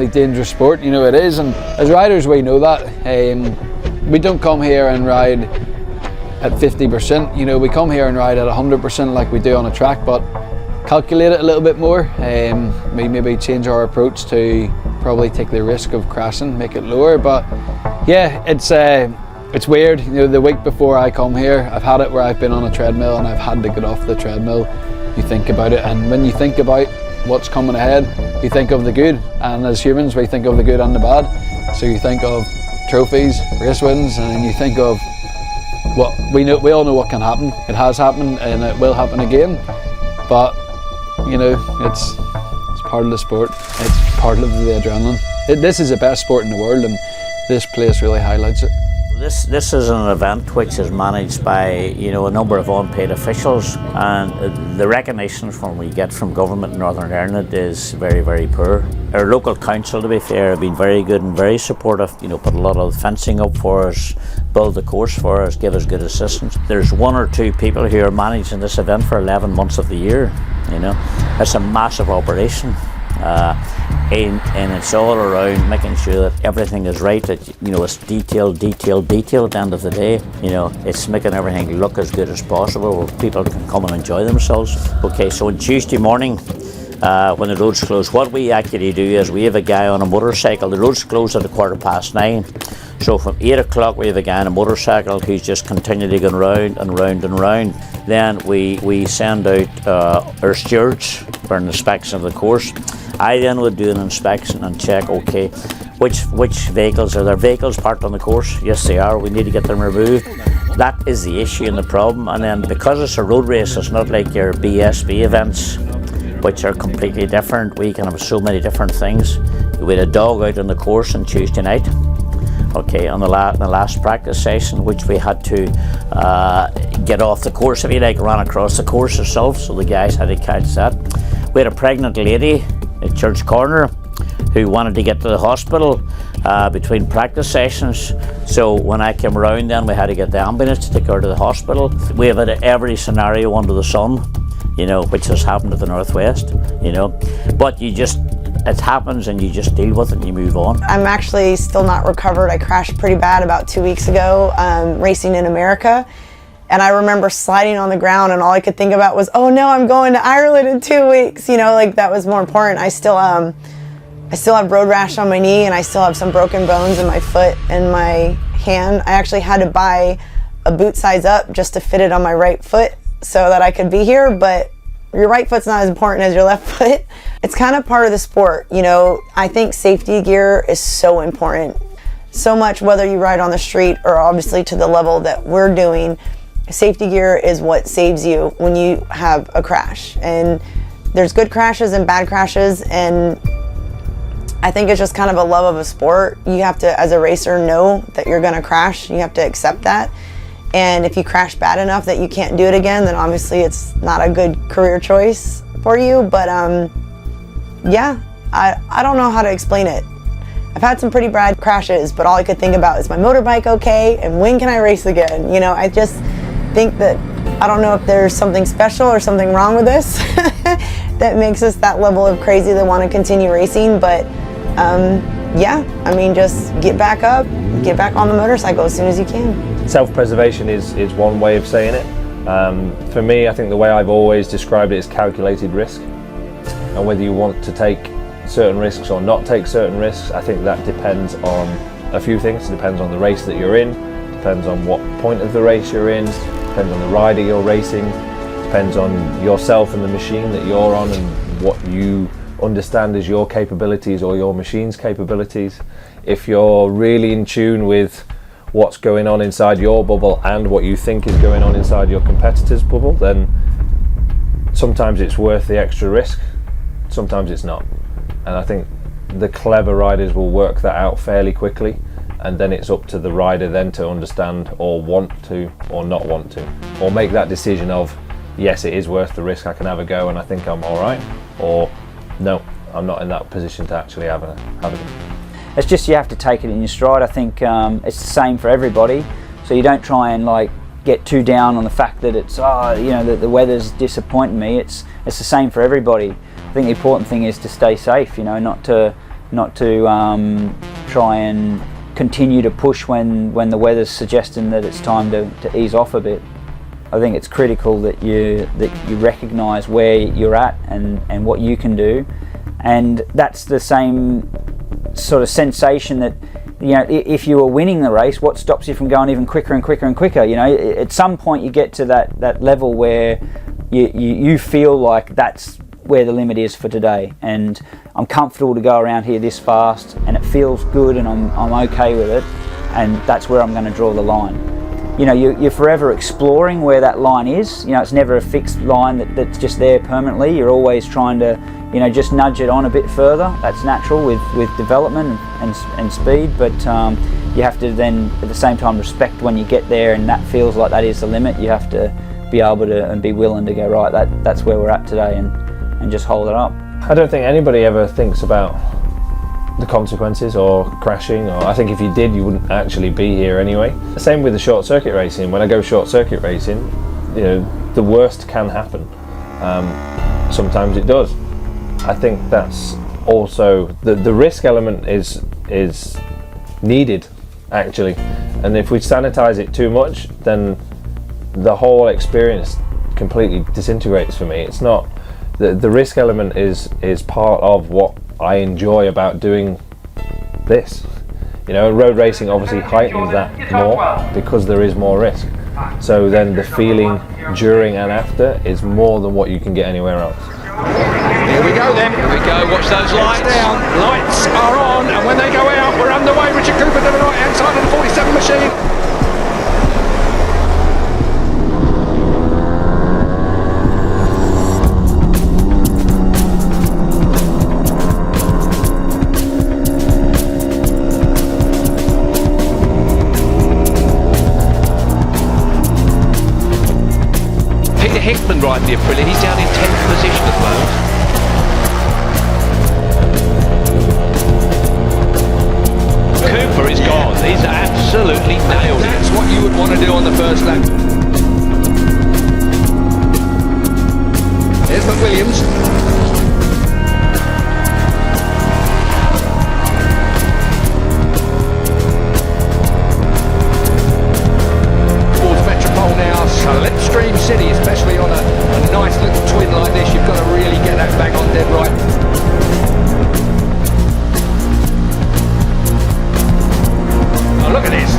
dangerous sport. You know it is, and as riders we know that. We don't come here and ride at 50%. You know, we come here and ride at 100% like we do on a track, but calculate it a little bit more. We maybe change our approach to probably take the risk of crashing, make it lower. But yeah, it's weird. You know, the week before I come here, I've had it where I've been on a treadmill and I've had to get off the treadmill. You think about it, and when you think about what's coming ahead, you think of the good. And as humans, we think of the good and the bad. So you think of trophies, race wins, and you think of what we all know what can happen. It has happened and it will happen again. But you know, it's part of the sport. It's part of the adrenaline. This is the best sport in the world, and this place really highlights it. This is an event which is managed by, you know, a number of unpaid officials, and the recognition we get from government in Northern Ireland is very, very poor. Our local council, to be fair, have been very good and very supportive. You know, put a lot of fencing up for us, build the course for us, give us good assistance. There's 1 or 2 people who are managing this event for 11 months of the year. You know, it's a massive operation. And it's all around making sure that everything is right, that, you know, it's detail at the end of the day. You know, it's making everything look as good as possible where people can come and enjoy themselves. Okay, so on Tuesday morning, when the roads close, what we actually do is we have a guy on a motorcycle. The roads close at 9:15. So from 8 o'clock we have a guy on a motorcycle who's just continually going round and round and round. Then we send out our stewards for an inspection of the course, I then would do an inspection and check, okay, which vehicles, are there vehicles parked on the course? Yes they are, we need to get them removed. That is the issue and the problem. And then because it's a road race, it's not like your BSB events, which are completely different. We can have so many different things. We had a dog out on the course on Tuesday night, okay, on the last practice session, which we had to get off the course, if you like, run across the course itself, so the guys had to catch that. We had a pregnant lady at Church Corner who wanted to get to the hospital between practice sessions, so when I came around then we had to get the ambulance to take her to the hospital. We have had every scenario under the sun, you know, which has happened at the Northwest, you know, but it happens and you just deal with it and you move on. I'm actually still not recovered. I crashed pretty bad about 2 weeks ago, racing in America. And I remember sliding on the ground and all I could think about was, oh no, I'm going to Ireland in 2 weeks. You know, like that was more important. I still have road rash on my knee and I still have some broken bones in my foot and my hand. I actually had to buy a boot size up just to fit it on my right foot so that I could be here, but your right foot's not as important as your left foot. It's kind of part of the sport, you know. I think safety gear is so important. So much, whether you ride on the street or obviously to the level that we're doing, safety gear is what saves you when you have a crash. And there's good crashes and bad crashes, and I think it's just kind of a love of a sport. You have to, as a racer, know that you're gonna crash. You have to accept that. And if you crash bad enough that you can't do it again, then obviously it's not a good career choice for you. But yeah, I don't know how to explain it. I've had some pretty bad crashes, but all I could think about is my motorbike okay, and when can I race again? You know, I just think that, I don't know if there's something special or something wrong with this that makes us that level of crazy that want to continue racing. But yeah, I mean, just get back up, get back on the motorcycle as soon as you can. Self-preservation is one way of saying it. For me, I think the way I've always described it is calculated risk. And whether you want to take certain risks or not take certain risks, I think that depends on a few things. It depends on the race that you're in, depends on what point of the race you're in, depends on the rider you're racing, depends on yourself and the machine that you're on and what you understand as your capabilities or your machine's capabilities. If you're really in tune with what's going on inside your bubble and what you think is going on inside your competitor's bubble, then sometimes it's worth the extra risk, sometimes it's not. And I think the clever riders will work that out fairly quickly, and then it's up to the rider then to understand or want to or not want to, or make that decision of, yes, it is worth the risk, I can have a go and I think I'm all right, or no, I'm not in that position to actually have a go. It's just you have to take it in your stride. I think it's the same for everybody, so you don't try and like get too down on the fact that it's you know, the weather's disappointing me. It's the same for everybody. I think the important thing is to stay safe, you know, not to try and continue to push when the weather's suggesting that it's time to ease off a bit. I think it's critical that you recognise where you're at and what you can do, and that's the same sort of sensation that, you know, if you were winning the race, what stops you from going even quicker and quicker and quicker? You know, at some point you get to that level where you feel like that's where the limit is for today, and I'm comfortable to go around here this fast and it feels good and I'm okay with it, and that's where I'm going to draw the line. You know, you're forever exploring where that line is. You know, it's never a fixed line that's just there permanently. You're always trying to, you know, just nudge it on a bit further. That's natural with development and speed, but you have to then at the same time respect when you get there and that feels like that is the limit. You have to be able to and be willing to go, right, that's where we're at today, and just hold it up. I don't think anybody ever thinks about the consequences or crashing, or I think if you did, you wouldn't actually be here anyway. The same with the short circuit racing. When I go short circuit racing, you know, the worst can happen. Sometimes it does. I think that's also the risk element is needed actually, and if we sanitize it too much, then the whole experience completely disintegrates for me. It's not the risk element is part of what I enjoy about doing this. You know, road racing obviously heightens that more because there is more risk. So then the feeling during and after is more than what you can get anywhere else. Here we go then. Here we go, watch those lights. Down. Lights are on, and when they go out, we're underway. Richard Cooper to the right hand side of the 47 machine. Hickman riding the Aprilia, he's down in 10th position at the moment. Cooper is gone, he's absolutely nailed it. That's what you would want to do on the first lap. There's McWilliams. Slipstream City, especially on a nice little twin like this, you've got to really get that bang on dead right. Oh, look at this.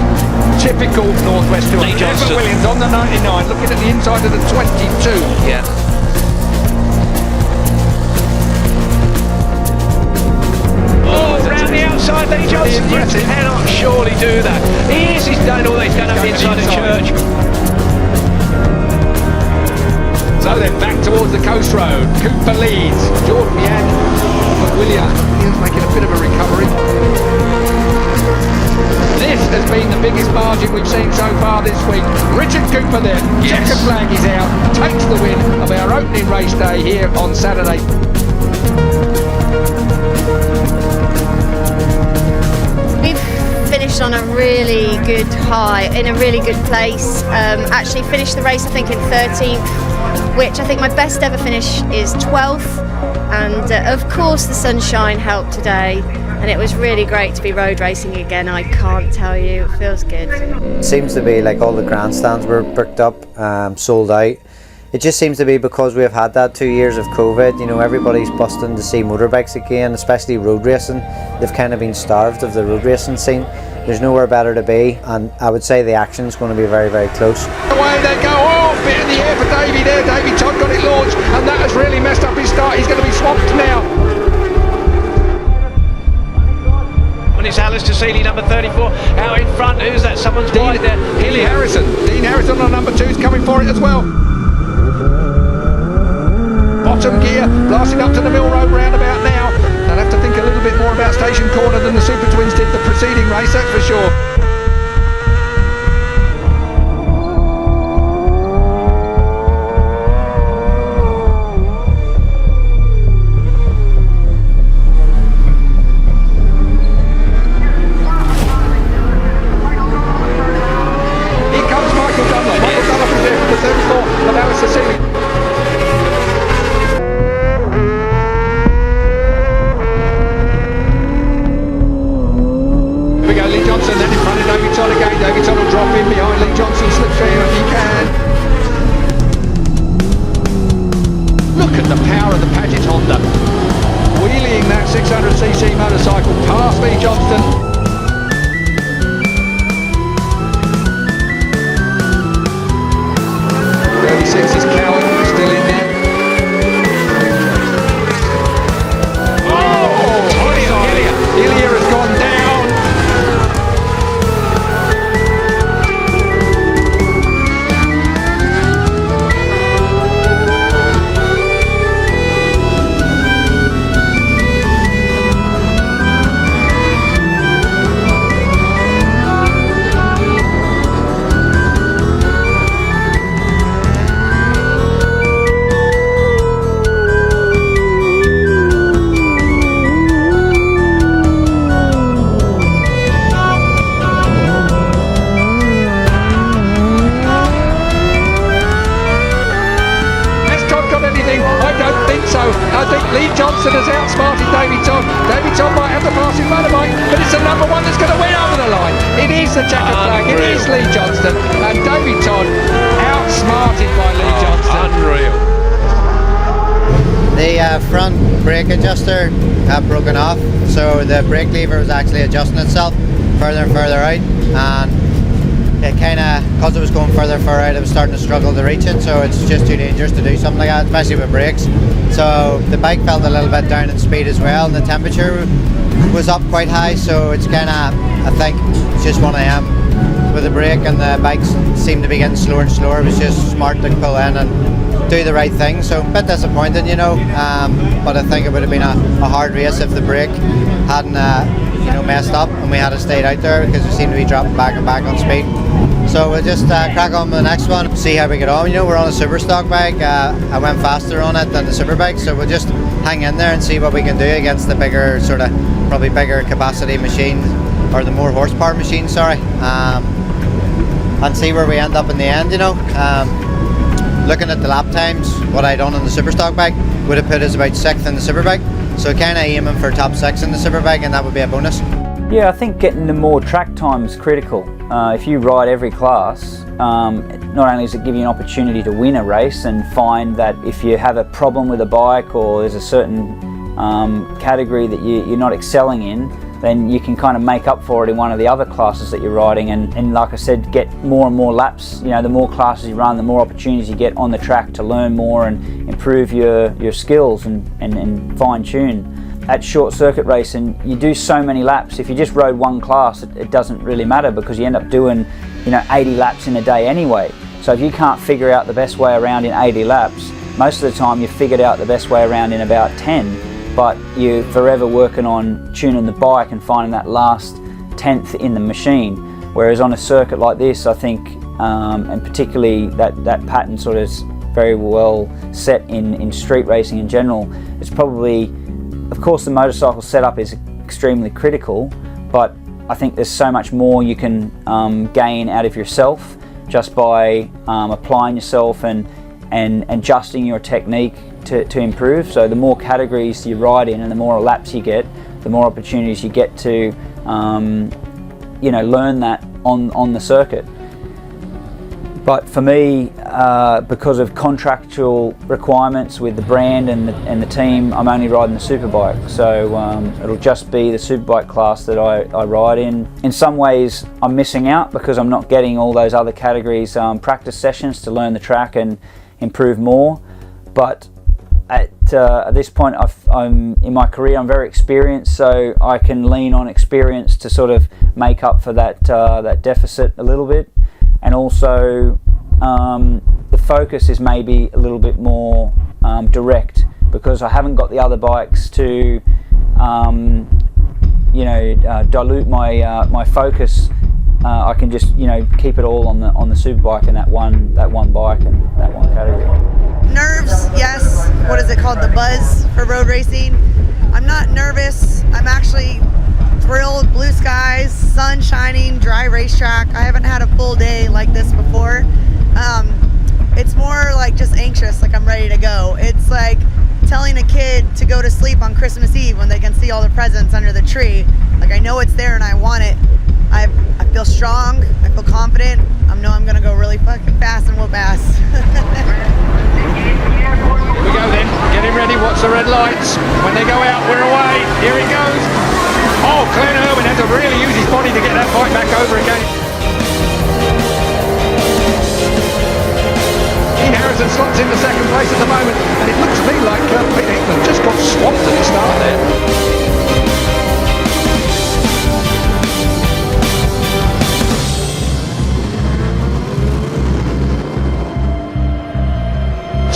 Typical Northwest 200. Edward Williams on the 99, looking at the inside of the 22. Yeah. Oh, round the outside, Lee Johnson. You cannot surely do that. He's done all that, he's done up the inside of the church. So then back towards the coast road. Cooper leads. Jordan Mian. McWilliams is making a bit of a recovery. This has been the biggest margin we've seen so far this week. Richard Cooper then. Yes. Checkered flag is out. Takes the win of our opening race day here on Saturday. We've finished on a really good high, in a really good place. Actually finished the race I think in 13th. Which I think my best ever finish is 12th, and of course the sunshine helped today, and it was really great to be road racing again. I can't tell you, it feels good. It seems to be like all the grandstands were booked up, sold out. It just seems to be because we have had that 2 years of COVID, you know, everybody's busting to see motorbikes again, especially road racing. They've kind of been starved of the road racing scene. There's nowhere better to be, and I would say the action's going to be very, very close. Away they go, oh, bit in the air for Davey there. Davey Todd got it launched, and that has really messed up his start. He's going to be swamped now. And it's Alistair Seeley, number 34, out in front. Who's that? Someone's wide there. Healy Harrison. Dean Harrison on number 2 is coming for it as well. Bottom gear, blasting up to the Mill Road roundabout now. They'll have to think a little bit more about Station Corner than the Super Twins did the preceding race, that's for sure. Here comes Michael Dunlop. Michael Dunlop is there for the 34 of Alistair Seeley. Lee Johnson then in front of David Todd again. David Todd will drop in behind Lee Johnson, slipstream if he can. Look at the power of the Paget Honda. Wheeling that 600cc motorcycle past Lee Johnston. 36 is Cowan, still in there. Oh! Ilya has gone down. I think Lee Johnson has outsmarted Davey Todd. Davey Todd might have the passing motorbike, but it's the number 1 that's going to win over the line. It is the checkered flag, it is Lee Johnston, and Davey Todd outsmarted by Lee Johnston. Unreal. The front brake adjuster had broken off, so the brake lever was actually adjusting itself further and further out, and it kind of, because it was going further out, I was starting to struggle to reach it, so it's just too dangerous to do something like that, especially with brakes. So the bike felt a little bit down in speed as well, and the temperature was up quite high, so it's kind of, I think it's just one of them with the brake, and the bikes seemed to be getting slower and slower. It was just smart to pull in and do the right thing, so a bit disappointed, you know, but I think it would have been a hard race if the brake hadn't you know, messed up and we had to stayed out there, because we seemed to be dropping back and back on speed. So we'll just crack on with the next one, see how we get on. You know, we're on a super stock bike. I went faster on it than the super bike, so we'll just hang in there and see what we can do against the bigger, sort of probably bigger capacity machine, or the more horsepower machine, sorry, and see where we end up in the end, you know. Looking at the lap times, what I done on the super stock bike would have put us about 6th in the super bike, so kind of aiming for top 6 in the super bike, and that would be a bonus. Yeah, I think getting the more track time is critical. If you ride every class, not only does it give you an opportunity to win a race and find that if you have a problem with a bike, or there's a certain category that you're not excelling in, then you can kind of make up for it in one of the other classes that you're riding, and like I said, get more and more laps. You know, the more classes you run, the more opportunities you get on the track to learn more and improve your skills and fine tune. At short circuit racing, you do so many laps. If you just rode one class, it doesn't really matter, because you end up doing, you know, 80 laps in a day anyway. So if you can't figure out the best way around in 80 laps, most of the time you've figured out the best way around in about 10. But you're forever working on tuning the bike and finding that last 10th in the machine. Whereas on a circuit like this, I think, and particularly that pattern sort of is very well set in street racing in general, it's probably, of course the motorcycle setup is extremely critical, but I think there's so much more you can gain out of yourself just by applying yourself and adjusting your technique to improve. So the more categories you ride in and the more laps you get, the more opportunities you get to you know, learn that on the circuit. But for me, because of contractual requirements with the brand and the team, I'm only riding the superbike. So it'll just be the superbike class that I ride in. In some ways, I'm missing out because I'm not getting all those other categories practice sessions to learn the track and improve more. But at this point I'm in my career, I'm very experienced, so I can lean on experience to sort of make up for that deficit a little bit. And also the focus is maybe a little bit more direct, because I haven't got the other bikes to you know, dilute my focus. I can just, you know, keep it all on the superbike and that one bike and that one category. Nerves, yes. What is it called? The buzz for road racing. I'm not nervous. I'm actually thrilled. Blue skies, sun shining, dry racetrack. I haven't had a full day like this before. It's more like just anxious, like I'm ready to go. It's like telling a kid to go to sleep on Christmas Eve when they can see all the presents under the tree. Like, I know it's there and I want it. I feel strong, I feel confident. I know I'm gonna go really fucking fast and whoop ass. Here we go then, getting ready, watch the red lights. When they go out, we're away. Here he goes. Oh, Glenn Irwin had to really use his body to get that bike back over again. Dean Harrison slots into second place at the moment, and it looks to me like Pete Hickman just got swamped at the start there.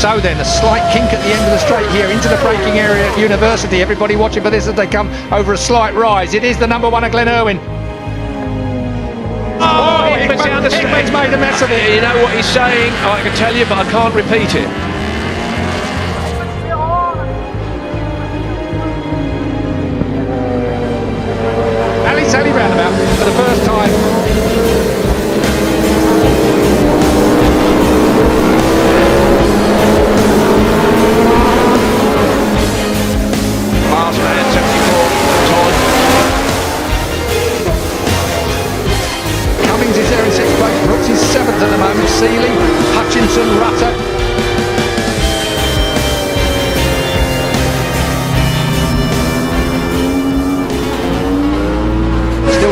So then, a slight kink at the end of the straight here into the braking area at University. Everybody watching for this as they come over a slight rise. It is the number one of Glenn Irwin. Oh, Hickman's made a mess of it. You know what he's saying? I can tell you, but I can't repeat it. Ali Sally roundabout for the first time. At the moment, Seeley, Hutchinson, Rutter. Still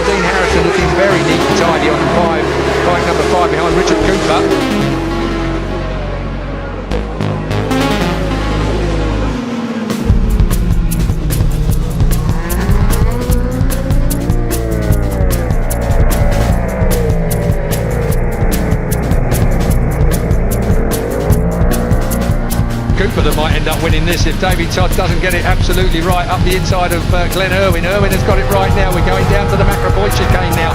Cooper that might end up winning this if David Todd doesn't get it absolutely right up the inside of Glenn Irwin. Irwin has got it right now. We're going down to the Macroboy chicane now.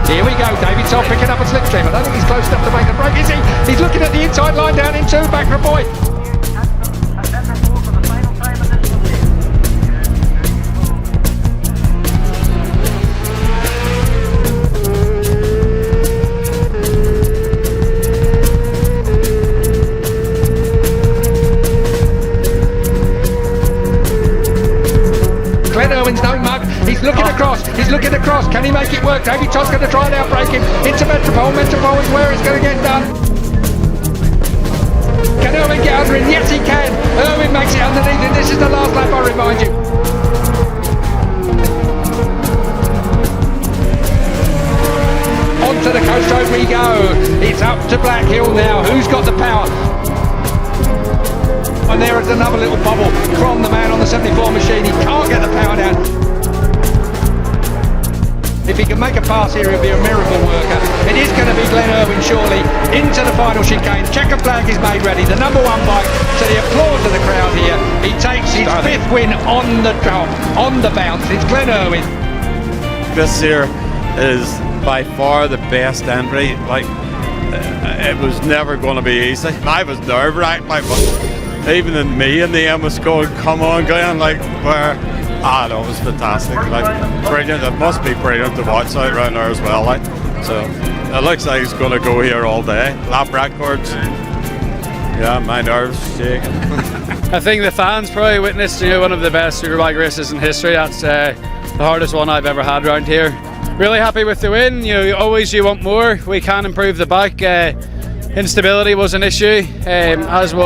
Here we go, David Todd picking up a slipstream. I don't think he's close enough to make a break, is he? He's looking at the inside line down into Macroboy. Irwin's no mug, he's looking across, can he make it work? David Todd's going to try and outbreak him into Metropole is where it's going to get done. Can Irwin get under him? Yes he can, Irwin makes it underneath and this is the last lap, I remind you. Onto the coast road we go, it's up to Black Hill now, who's got the power? And there is another little bubble from the man on the 74 machine. He can't get the power down. If he can make a pass here, he'll be a miracle worker. It is going to be Glenn Irwin surely into the final chicane. Checker flag is made ready. The number one bike. So the applause of the crowd here. He takes his fifth win on the drop, on the bounce. It's Glenn Irwin. This here is by far the best entry. Like it was never going to be easy. I was nerve-wracked, like. Even in me in the end was going, come on Glenn, like where, no, it was fantastic, like brilliant. It must be brilliant to watch out around there as well, like. So it looks like it's going to go here all day. Lap records, yeah, my nerves shaking. I think the fans probably witnessed one of the best superbike races in history. That's the hardest one I've ever had around here. Really happy with the win. You want more. We can improve the bike. Instability was an issue, as was